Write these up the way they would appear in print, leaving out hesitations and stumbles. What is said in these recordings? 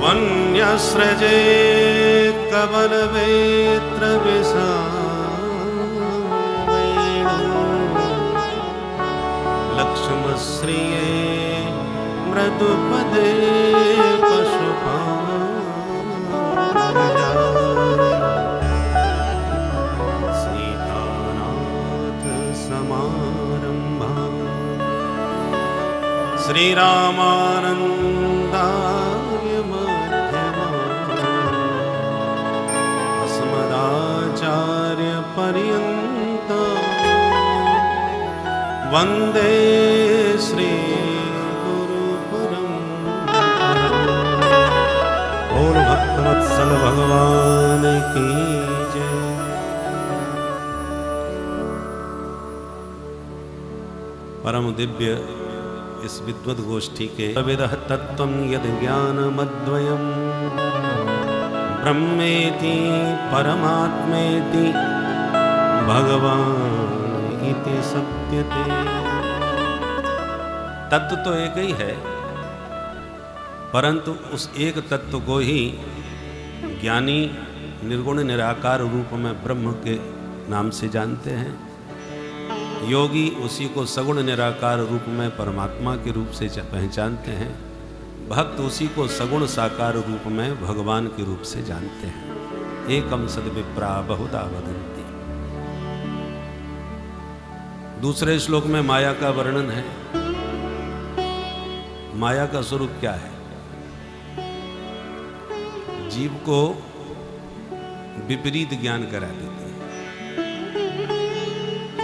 वन्यस्रजे कमलवेत्रविशावेणु लक्ष्मश्रिये मृदुपदे श्रीरामानन्दाय मध्यमा अस्मदाचार्य पर्यन्ता वन्दे श्री गुरुपरम्परा। बोल भक्तवत्सल भगवान की जय। परम दिव्य इस विद्वद गोष्ठी के विदः तत्त्वं यद् ज्ञानमद्वयं ब्रह्मेति परमात्मेति भगवान इति सत्यते। तत्व तो एक ही है, परंतु उस एक तत्व को ही ज्ञानी निर्गुण निराकार रूप में ब्रह्म के नाम से जानते हैं। योगी उसी को सगुण निराकार रूप में परमात्मा के रूप से पहचानते हैं। भक्त उसी को सगुण साकार रूप में भगवान के रूप से जानते हैं। एकम सद्विप्रा बहुधा वदन्ति। दूसरे श्लोक में माया का वर्णन है। माया का स्वरूप क्या है? जीव को विपरीत ज्ञान करा देती है।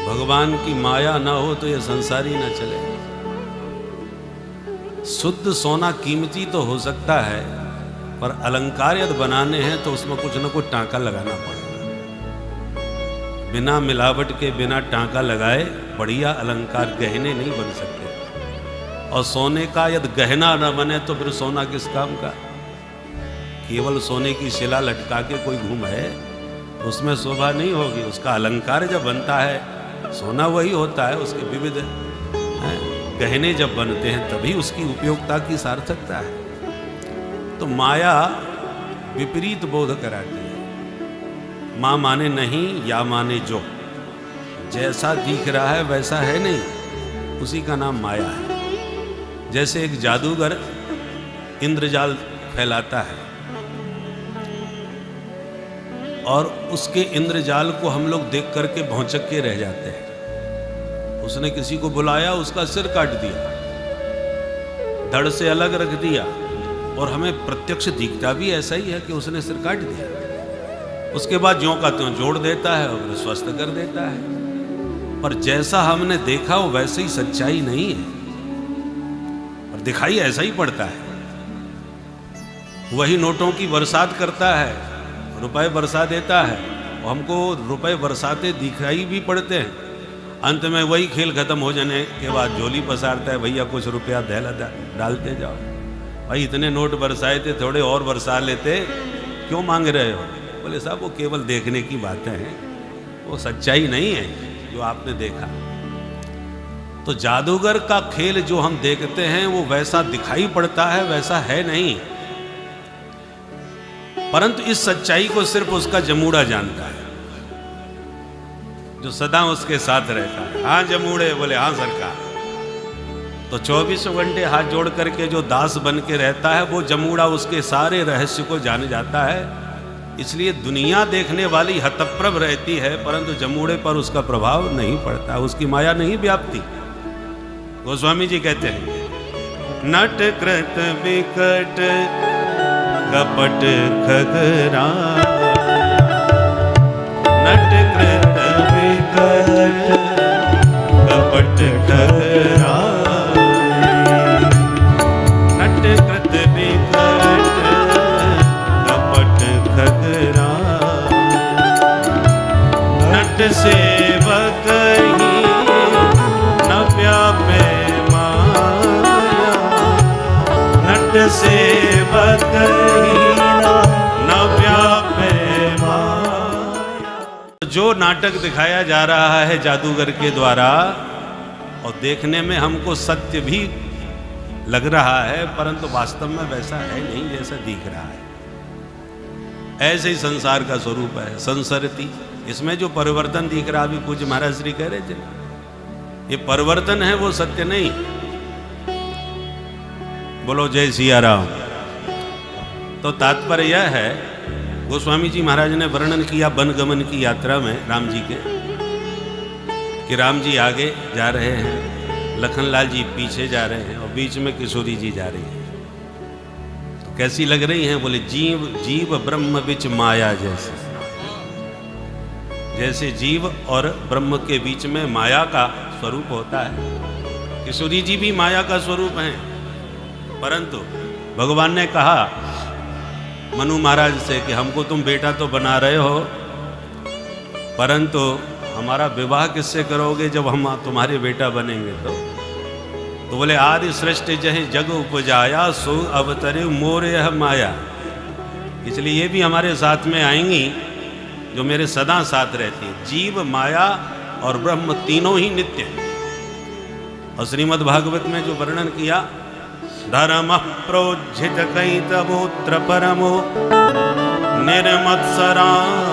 भगवान की माया न हो तो यह संसार ही न चले। शुद्ध सोना कीमती तो हो सकता है, पर अलंकार यदि बनाने हैं तो उसमें कुछ न कुछ टांका लगाना पड़ेगा। बिना मिलावट के, बिना टांका लगाए बढ़िया अलंकार गहने नहीं बन सकते। और सोने का यदि गहना न बने तो फिर सोना किस काम का? केवल सोने की शिला लटका के कोई घूम है, उसमें शोभा नहीं होगी। उसका अलंकार जब बनता है, सोना वही होता है, उसके विविध गहने जब बनते हैं तभी उसकी उपयोगिता की सार्थकता है। तो माया विपरीत बोध कराती है। माँ माने नहीं, या माने जो, जैसा दिख रहा है वैसा है नहीं, उसी का नाम माया है। जैसे एक जादूगर इंद्रजाल फैलाता है और उसके इंद्रजाल को हम लोग देख करके भौंचक के रह जाते हैं। उसने किसी को बुलाया, उसका सिर काट दिया, धड़ से अलग रख दिया, और हमें प्रत्यक्ष दिखता भी ऐसा ही है कि उसने सिर काट दिया। उसके बाद ज्यों का त्यों जोड़ देता है और स्वस्थ कर देता है। पर जैसा हमने देखा वो वैसे ही सच्चाई नहीं है, और दिखाई ऐसा ही पड़ता है। वही नोटों की बरसात करता है, रुपए बरसा देता है, और हमको रुपए बरसाते दिखाई भी पड़ते हैं। अंत में वही खेल खत्म हो जाने के बाद झोली पसारता है, भैया कुछ रुपया धैला डालते जाओ। भाई इतने नोट बरसाए थे, थोड़े और बरसा लेते, क्यों मांग रहे हो? बोले साहब वो केवल देखने की बातें हैं, वो सच्चाई नहीं है जो आपने देखा। तो जादूगर का खेल जो हम देखते हैं वो वैसा दिखाई पड़ता है, वैसा है नहीं। परंतु इस सच्चाई को सिर्फ उसका जमूड़ा जानता है, जो सदा उसके साथ रहता है। हाँ जमूड़े, बोले हाँ सरकार। तो 24 घंटे हाथ जोड़ करके जो दास बन के रहता है, वो जमूड़ा उसके सारे रहस्य को जान जाता है। इसलिए दुनिया देखने वाली हतप्रभ रहती है, परंतु जमूड़े पर उसका प्रभाव नहीं पड़ता, उसकी माया नहीं व्याप्ति। गोस्वामी जी कहते हैं, नट कृत विकट कपट खगरा, नट कृत विकट कपट खगरा, नट कृत विकट कपट खगरा, नट सेवक ही न व्यापे माया, नट सेवक जो नाटक दिखाया जा रहा है जादूगर के द्वारा, और देखने में हमको सत्य भी लग रहा है, परंतु वास्तव में वैसा है नहीं जैसा दिख रहा है। ऐसे ही संसार का स्वरूप है, संसरती। इसमें जो परिवर्तन दिख रहा, अभी पूज्य महाराज श्री कह रहे थे, ये परिवर्तन है, वो सत्य नहीं। बोलो जय सिया राम। तो तात्पर्य यह है, गोस्वामी जी महाराज ने वर्णन किया वनगमन की यात्रा में राम जी के, कि राम जी आगे जा रहे हैं, लखनलाल जी पीछे जा रहे हैं और बीच में किशोरी जी जा रही हैं। तो कैसी लग रही हैं? बोले जीव जीव ब्रह्म बिच माया जैसे। जैसे जीव और ब्रह्म के बीच में माया का स्वरूप होता है, किशोरी जी भी माया का स्वरूप हैं। परंतु भगवान ने कहा मनु महाराज से कि हमको तुम बेटा तो बना रहे हो, परंतु हमारा विवाह किससे करोगे जब हम तुम्हारे बेटा बनेंगे? तो बोले आदि सृष्टि जहे जग उपजाया सो अवतरे मोर यह माया। इसलिए ये भी हमारे साथ में आएंगी, जो मेरे सदा साथ रहती है। जीव, माया और ब्रह्म तीनों ही नित्य हैं। और श्रीमद् भागवत में जो वर्णन किया, धर्म प्रोज्झित कैतवोत्र परमो निर्मत्सराणां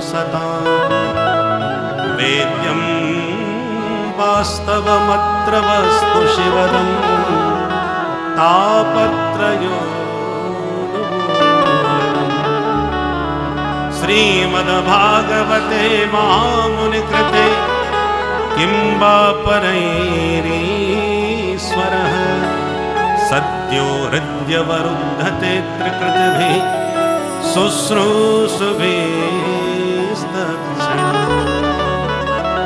सता वेद्यं वास्तवमत्र वस्तु शिवदं तापत्रयो श्रीमद्भागवते महामुनिकृते किं वा परैरीश्वरः सद्यो हृद्यवरुद्धते त्रिकृतिभिः शुश्रूषुभिस्तत्क्षणम्।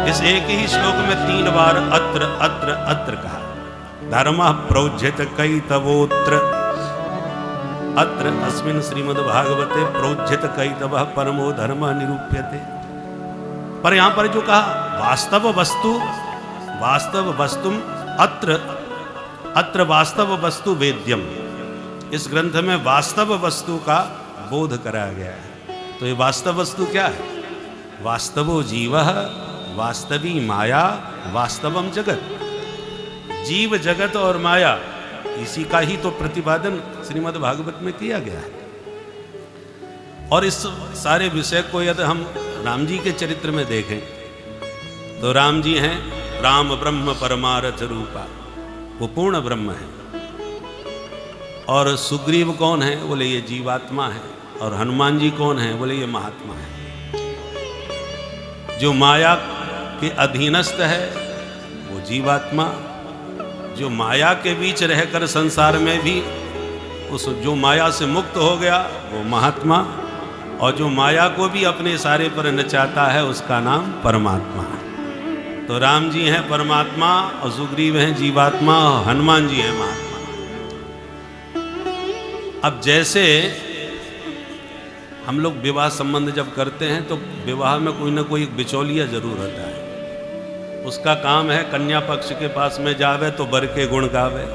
इस एक ही श्लोक में 3 बार अत्र अत्र अत्र कहा। धर्मः प्रोज्झित कैतवोत्र, अत्र अस्मिन् श्रीमद्भागवते प्रोज्झित कैतवः परमो धर्मः निरूप्यते। पर यहां पर जो कहा वास्तव वस्तु, वास्तव वस्तुम अत्र अत्र वास्तव वस्तु वेद्यम, इस ग्रंथ में वास्तव वस्तु का बोध कराया गया है। तो ये वास्तव वस्तु क्या है? वास्तवो जीवः, वास्तवी माया, वास्तवम जगत। जीव, जगत और माया, इसी का ही तो प्रतिपादन श्रीमद् भागवत में किया गया है। और इस सारे विषय को यदि हम राम जी के चरित्र में देखें तो राम जी हैं राम ब्रह्म परमारथ रूपा, वो पूर्ण ब्रह्म है। और सुग्रीव कौन है? बोले ये जीवात्मा है। और हनुमान जी कौन है? बोले ये महात्मा है। जो माया के अधीनस्थ है वो जीवात्मा, जो माया के बीच रहकर संसार में भी उस जो माया से मुक्त हो गया वो महात्मा, और जो माया को भी अपने सारे पर नचाता है उसका नाम परमात्मा है। तो राम जी हैं परमात्मा, और सुग्रीव हैं जीवात्मा, और हनुमान जी हैं महात्मा। अब जैसे हम लोग विवाह संबंध जब करते हैं तो विवाह में कोई ना कोई एक बिचौलिया जरूर होता है। उसका काम है कन्या पक्ष के पास में जावे तो वर के गुण गावे,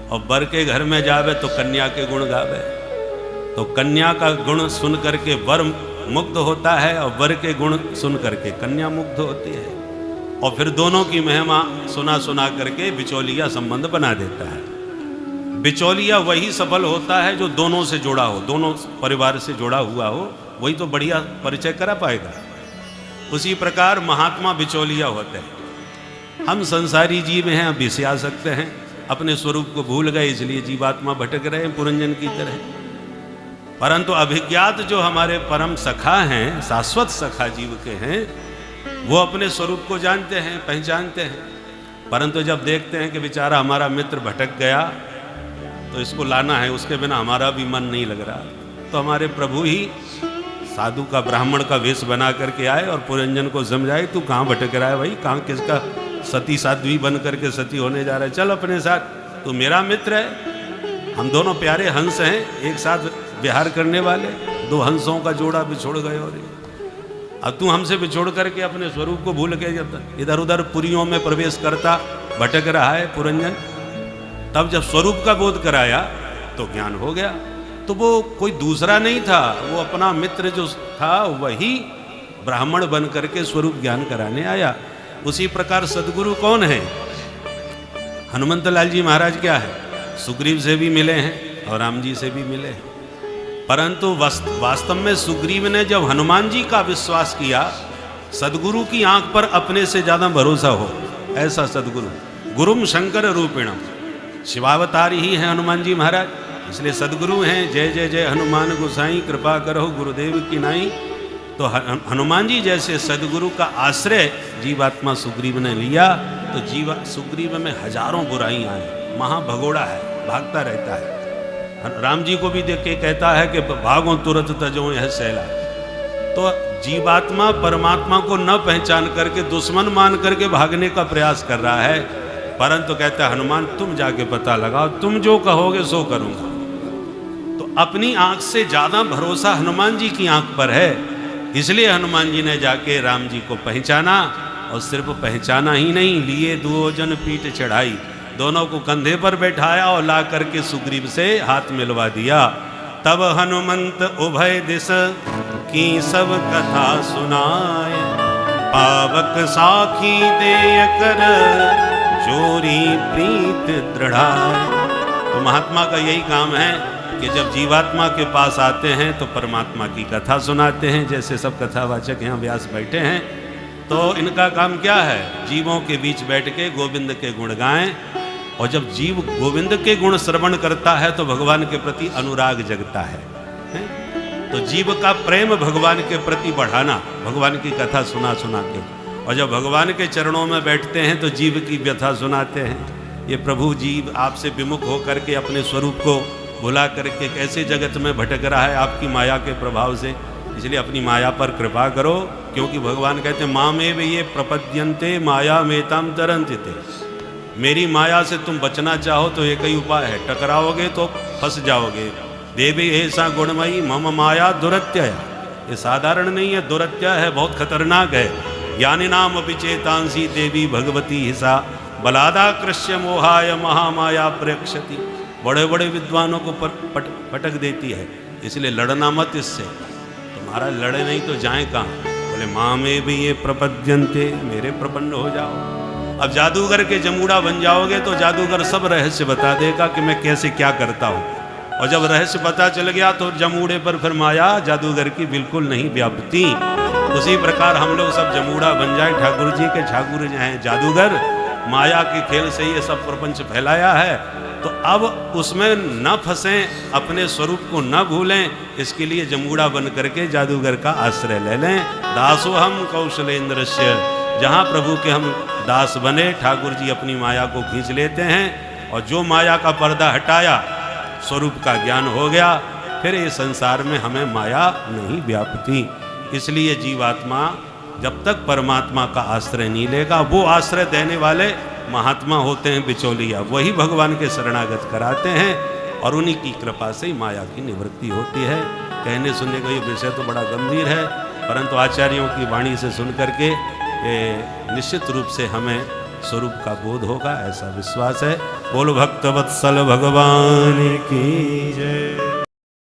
और वर के घर में जावे तो कन्या के गुण गावे। तो कन्या का गुण सुन करके वर मुग्ध होता है, और वर के गुण सुन करके कन्या मुग्ध होती है, और फिर दोनों की महिमा सुना सुना करके बिचौलिया संबंध बना देता है। बिचौलिया वही सफल होता है जो दोनों से जुड़ा हो, दोनों परिवार से जुड़ा हुआ हो, वही तो बढ़िया परिचय करा पाएगा। उसी प्रकार महात्मा बिचौलिया होते हैं। हम संसारी जीव हैं, अब बिसिया सकते हैं, अपने स्वरूप को भूल गए, इसलिए जीवात्मा भटक रहे हैं पुरंजन की तरह। परंतु अभिज्ञात जो हमारे परम सखा हैं, शाश्वत सखा जीव के हैं, वो अपने स्वरूप को जानते हैं, पहचानते हैं। परंतु जब देखते हैं कि बेचारा हमारा मित्र भटक गया तो इसको लाना है, उसके बिना हमारा भी मन नहीं लग रहा, तो हमारे प्रभु ही साधु का, ब्राह्मण का वेश बना करके आए और पुरंजन को समझाए, तू कहाँ भटक रहा है भाई, कहाँ किसका सती साध्वी बन करके सती होने जा रहा है, चल अपने साथ, तू मेरा मित्र है, हम दोनों प्यारे हंस हैं, एक साथ विहार करने वाले, 2 हंसों का जोड़ा बिछोड़ गए। और अब तू हमसे बिछोड़ करके अपने स्वरूप को भूल के इधर उधर पुरियों में प्रवेश करता भटक रहा है पुरंजन। तब जब स्वरूप का बोध कराया तो ज्ञान हो गया। तो वो कोई दूसरा नहीं था, वो अपना मित्र जो था वही ब्राह्मण बन करके स्वरूप ज्ञान कराने आया। उसी प्रकार सदगुरु कौन है? हनुमंत लाल जी महाराज क्या है, सुग्रीव से भी मिले हैं और राम जी से भी मिले हैं, परंतु वास्तव में सुग्रीव ने जब हनुमान जी का विश्वास किया, सदगुरु की आंख पर अपने से ज्यादा भरोसा हो, ऐसा सदगुरु, गुरुम शंकर रूपिणम, शिवावतारी ही है हनुमान जी महाराज, इसलिए सदगुरु हैं। जय जय जय हनुमान गोसाई, कृपा करो गुरुदेव की नाई। तो हनुमान जी जैसे सदगुरु का आश्रय जीवात्मा सुग्रीव ने लिया, तो सुग्रीव में हजारों बुराइयां हैं, महाभगोड़ा है, भागता रहता है। राम जी को भी देख के कहता है कि भागो तुरंत तजो यह सैला। तो जीवात्मा परमात्मा को न पहचान करके दुश्मन मान करके भागने का प्रयास कर रहा है, परंतु कहता है हनुमान तुम जाके पता लगाओ, तुम जो कहोगे सो करूंगा। तो अपनी आंख से ज्यादा भरोसा हनुमान जी की आंख पर है, इसलिए हनुमान जी ने जाके राम जी को पहचाना, और सिर्फ पहचाना ही नहीं, लिए दुओ जन पीठ चढ़ाई, दोनों को कंधे पर बैठाया और ला करके सुग्रीव से हाथ मिलवा दिया। तब हनुमंत उभय दिस की सब कथा सुनाए, पावक साखी देय कर जोरी प्रीत दृढ़ाए। तो महात्मा का यही काम है कि जब जीवात्मा के पास आते हैं तो परमात्मा की कथा सुनाते हैं, जैसे सब कथावाचक यहाँ व्यास बैठे हैं। तो इनका काम क्या है, जीवों के बीच बैठ के गोविंद के गुण गाएं, और जब जीव गोविंद के गुण श्रवण करता है तो भगवान के प्रति अनुराग जगता है? तो जीव का प्रेम भगवान के प्रति बढ़ाना, भगवान की कथा सुना सुना के, और जब भगवान के चरणों में बैठते हैं तो जीव की व्यथा सुनाते हैं। ये प्रभु जीव आपसे विमुख होकर के अपने स्वरूप को भुला करके कैसे जगत में भटक रहा है आपकी माया के प्रभाव से, इसलिए अपनी माया पर कृपा करो, क्योंकि भगवान कहते हैं माँ में भी ये प्रपद्यंते माया में तम तरंते। मेरी माया से तुम बचना चाहो तो एक ही उपाय है, टकराओगे तो फंस जाओगे। देवी ऐसा गुणमयी मम माया दुरत्या, ये साधारण नहीं है, दुरत्या है, बहुत खतरनाक है। यानी नाम विचेतांसी देवी भगवती हिसा बलादा कृष्य मोहाय महामाया प्रक्षति। बड़े बड़े विद्वानों को पटक देती है, इसलिए लड़ना मत इससे। तुम्हारा लड़े नहीं तो जाए कहाँ? बोले माँ में भी ये प्रपद्यंते, मेरे प्रपन्न हो जाओ। अब जादूगर के जमूड़ा बन जाओगे तो जादूगर सब रहस्य बता देगा कि मैं कैसे क्या करता हूँ, और जब रहस्य पता चल गया तो जमूड़े पर फिर माया जादूगर की बिल्कुल नहीं व्यापती। उसी प्रकार हम लोग सब जमूड़ा बन जाए, ठाकुर जी के ठाकुर हैं जादूगर, माया के खेल से ये सब प्रपंच फैलाया है, तो अब उसमें न फंसें, अपने स्वरूप को न भूलें, इसके लिए जमूड़ा बन करके जादूगर का आश्रय ले लें। दासो हम कौशलेंद्रस्य, जहाँ प्रभु के हम दास बने, ठाकुर जी अपनी माया को खींच लेते हैं, और जो माया का पर्दा हटाया, स्वरूप का ज्ञान हो गया, फिर ये संसार में हमें माया नहीं व्यापती। इसलिए जीवात्मा जब तक परमात्मा का आश्रय नहीं लेगा, वो आश्रय देने वाले महात्मा होते हैं बिचौलिया, वही भगवान के शरणागत कराते हैं, और उन्हीं की कृपा से ही माया की निवृत्ति होती है। कहने सुनने का ये विषय तो बड़ा गंभीर है, परंतु आचार्यों की वाणी से सुन करके ये निश्चित रूप से हमें स्वरूप का बोध होगा, ऐसा विश्वास है। बोलो भक्त वत्सल भगवान की जय।